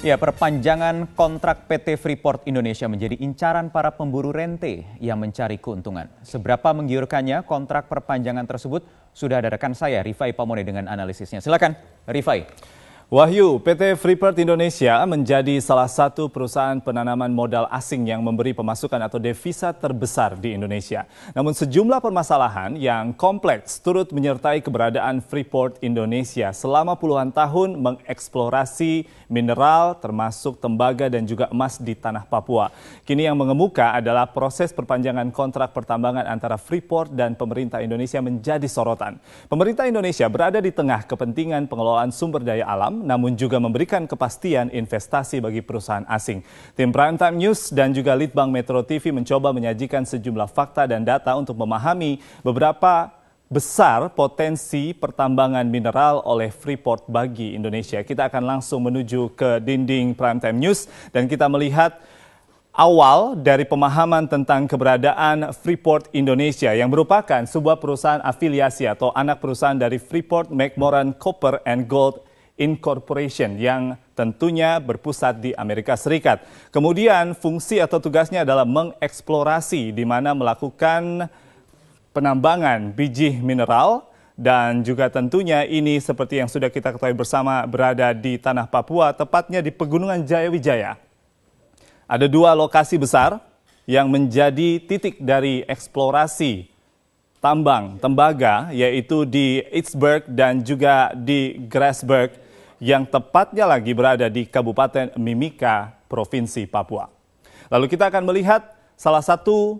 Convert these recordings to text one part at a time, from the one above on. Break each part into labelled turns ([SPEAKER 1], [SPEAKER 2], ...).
[SPEAKER 1] Ya, perpanjangan kontrak PT Freeport Indonesia menjadi incaran para pemburu rente yang mencari keuntungan. Seberapa menggiurkannya kontrak perpanjangan tersebut? Sudah ada rekan saya, Rifai Pamone dengan analisisnya. Silakan, Rifai.
[SPEAKER 2] Wahyu, PT Freeport Indonesia menjadi salah satu perusahaan penanaman modal asing yang memberi pemasukan atau devisa terbesar di Indonesia. Namun sejumlah permasalahan yang kompleks turut menyertai keberadaan Freeport Indonesia selama puluhan tahun mengeksplorasi mineral termasuk tembaga dan juga emas di tanah Papua. Kini yang mengemuka adalah proses perpanjangan kontrak pertambangan antara Freeport dan pemerintah Indonesia menjadi sorotan. Pemerintah Indonesia berada di tengah kepentingan pengelolaan sumber daya alam, namun juga memberikan kepastian investasi bagi perusahaan asing. Tim Primetime News dan juga Litbang Metro TV mencoba menyajikan sejumlah fakta dan data untuk memahami beberapa besar potensi pertambangan mineral oleh Freeport bagi Indonesia. Kita akan langsung menuju ke dinding Primetime News dan kita melihat awal dari pemahaman tentang keberadaan Freeport Indonesia yang merupakan sebuah perusahaan afiliasi atau anak perusahaan dari Freeport-McMoRan Copper and Gold Incorporation yang tentunya berpusat di Amerika Serikat. Kemudian fungsi atau tugasnya adalah mengeksplorasi di mana melakukan penambangan biji mineral dan juga tentunya ini seperti yang sudah kita ketahui bersama berada di tanah Papua, tepatnya di Pegunungan Jayawijaya. Ada dua lokasi besar yang menjadi titik dari eksplorasi tambang tembaga, yaitu di Itzberg dan juga di Grasberg yang tepatnya lagi berada di Kabupaten Mimika, Provinsi Papua. Lalu kita akan melihat salah satu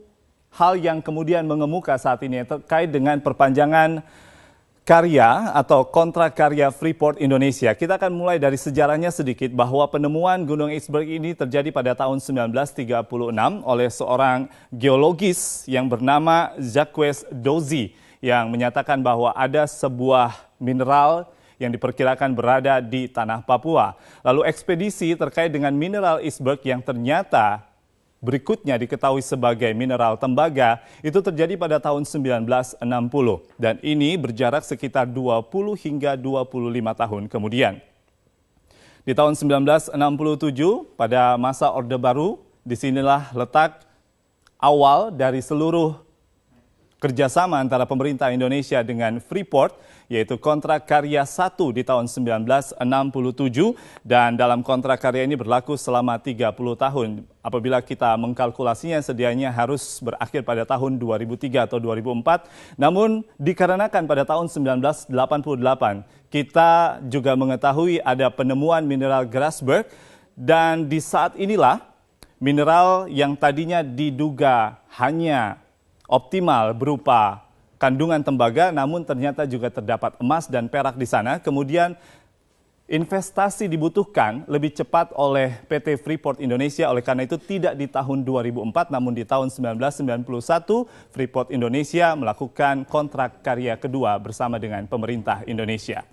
[SPEAKER 2] hal yang kemudian mengemuka saat ini terkait dengan perpanjangan karya atau kontrak karya Freeport Indonesia. Kita akan mulai dari sejarahnya sedikit bahwa penemuan Gunung Itzberg ini terjadi pada tahun 1936 oleh seorang geologis yang bernama Jacques Dozy yang menyatakan bahwa ada sebuah mineral yang diperkirakan berada di tanah Papua. Lalu ekspedisi terkait dengan mineral Itzberg yang ternyata berikutnya diketahui sebagai mineral tembaga itu terjadi pada tahun 1960 dan ini berjarak sekitar 20 hingga 25 tahun kemudian. Di tahun 1967 pada masa Orde Baru disinilah letak awal dari seluruh kerjasama antara pemerintah Indonesia dengan Freeport, yaitu kontrak karya 1 di tahun 1967 dan dalam kontrak karya ini berlaku selama 30 tahun. Apabila kita mengkalkulasinya sedianya harus berakhir pada tahun 2003 atau 2004, namun dikarenakan pada tahun 1988 kita juga mengetahui ada penemuan mineral Grasberg dan di saat inilah mineral yang tadinya diduga hanya optimal berupa kandungan tembaga, namun ternyata juga terdapat emas dan perak di sana. Kemudian investasi dibutuhkan lebih cepat oleh PT Freeport Indonesia, oleh karena itu tidak di tahun 2004, namun di tahun 1991 Freeport Indonesia melakukan kontrak karya kedua bersama dengan pemerintah Indonesia.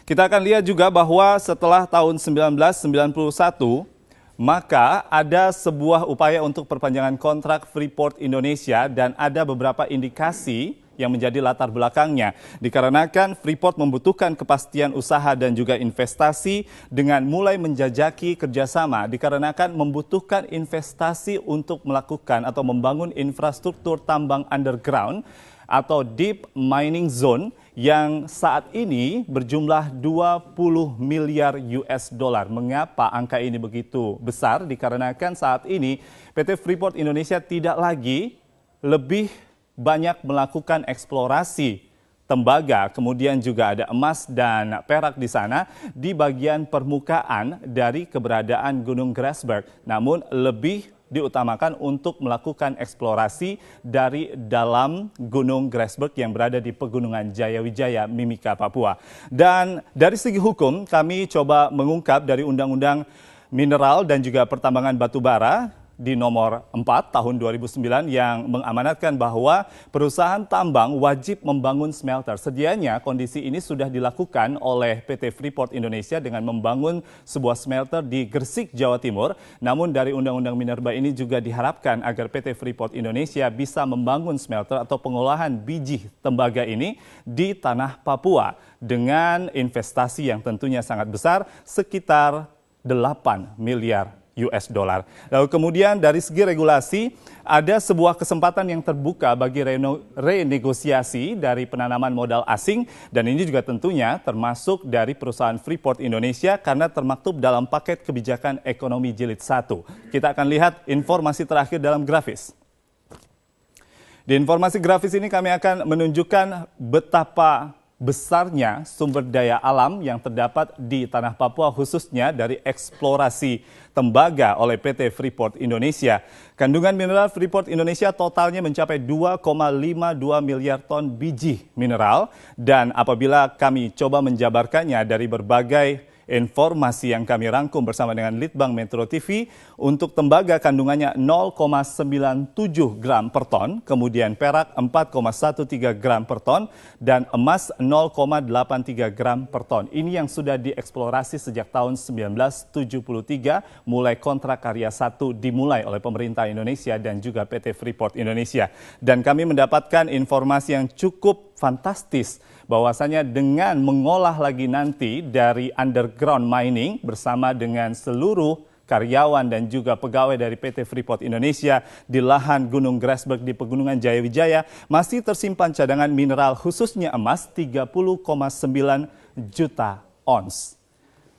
[SPEAKER 2] Kita akan lihat juga bahwa setelah tahun 1991, maka ada sebuah upaya untuk perpanjangan kontrak Freeport Indonesia dan ada beberapa indikasi yang menjadi latar belakangnya. Dikarenakan Freeport membutuhkan kepastian usaha dan juga investasi dengan mulai menjajaki kerjasama. Dikarenakan membutuhkan investasi untuk melakukan atau membangun infrastruktur tambang underground atau deep mining zone yang saat ini berjumlah 20 miliar US dollar. Mengapa angka ini begitu besar? Dikarenakan saat ini PT Freeport Indonesia tidak lagi lebih banyak melakukan eksplorasi tembaga, kemudian juga ada emas dan perak di sana di bagian permukaan dari keberadaan Gunung Grasberg. Namun lebih diutamakan untuk melakukan eksplorasi dari dalam Gunung Grasberg yang berada di Pegunungan Jayawijaya, Mimika, Papua. Dan dari segi hukum, kami coba mengungkap dari Undang-Undang Mineral dan juga Pertambangan Batubara di nomor 4 tahun 2009 yang mengamanatkan bahwa perusahaan tambang wajib membangun smelter. Sedianya kondisi ini sudah dilakukan oleh PT Freeport Indonesia dengan membangun sebuah smelter di Gresik, Jawa Timur. Namun dari Undang-Undang Minerba ini juga diharapkan agar PT Freeport Indonesia bisa membangun smelter atau pengolahan biji tembaga ini di tanah Papua dengan investasi yang tentunya sangat besar, sekitar miliar US dollar. Lalu kemudian dari segi regulasi, ada sebuah kesempatan yang terbuka bagi renegosiasi dari penanaman modal asing, dan ini juga tentunya termasuk dari perusahaan Freeport Indonesia karena termaktub dalam paket kebijakan ekonomi jilid 1. Kita akan lihat informasi terakhir dalam grafis. Di informasi grafis ini kami akan menunjukkan betapa besarnya sumber daya alam yang terdapat di tanah Papua, khususnya dari eksplorasi tembaga oleh PT Freeport Indonesia. Kandungan mineral Freeport Indonesia totalnya mencapai 2,52 miliar ton biji mineral, dan apabila kami coba menjabarkannya dari berbagai informasi yang kami rangkum bersama dengan Litbang Metro TV, untuk tembaga kandungannya 0,97 gram per ton, kemudian perak 4,13 gram per ton, dan emas 0,83 gram per ton. Ini yang sudah dieksplorasi sejak tahun 1973, mulai kontrak karya 1 dimulai oleh pemerintah Indonesia dan juga PT Freeport Indonesia. Dan kami mendapatkan informasi yang cukup fantastis, bahwasanya dengan mengolah lagi nanti dari underground mining bersama dengan seluruh karyawan dan juga pegawai dari PT Freeport Indonesia di lahan Gunung Grasberg di Pegunungan Jayawijaya, masih tersimpan cadangan mineral khususnya emas 30,9 juta ons.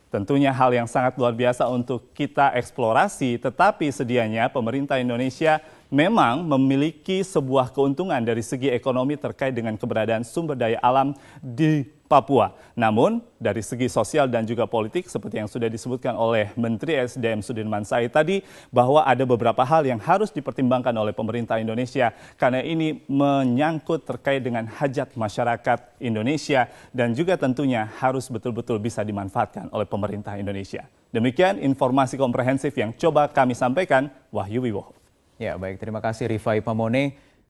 [SPEAKER 2] Tentunya hal yang sangat luar biasa untuk kita eksplorasi, tetapi sedianya pemerintah Indonesia memang memiliki sebuah keuntungan dari segi ekonomi terkait dengan keberadaan sumber daya alam di Papua. Namun dari segi sosial dan juga politik, seperti yang sudah disebutkan oleh Menteri SDM Sudirman Said tadi, bahwa ada beberapa hal yang harus dipertimbangkan oleh pemerintah Indonesia karena ini menyangkut terkait dengan hajat masyarakat Indonesia dan juga tentunya harus betul-betul bisa dimanfaatkan oleh pemerintah Indonesia. Demikian informasi komprehensif yang coba kami sampaikan. Wahyu Wibowo.
[SPEAKER 1] Ya, baik, terima kasih Rifai Pamone.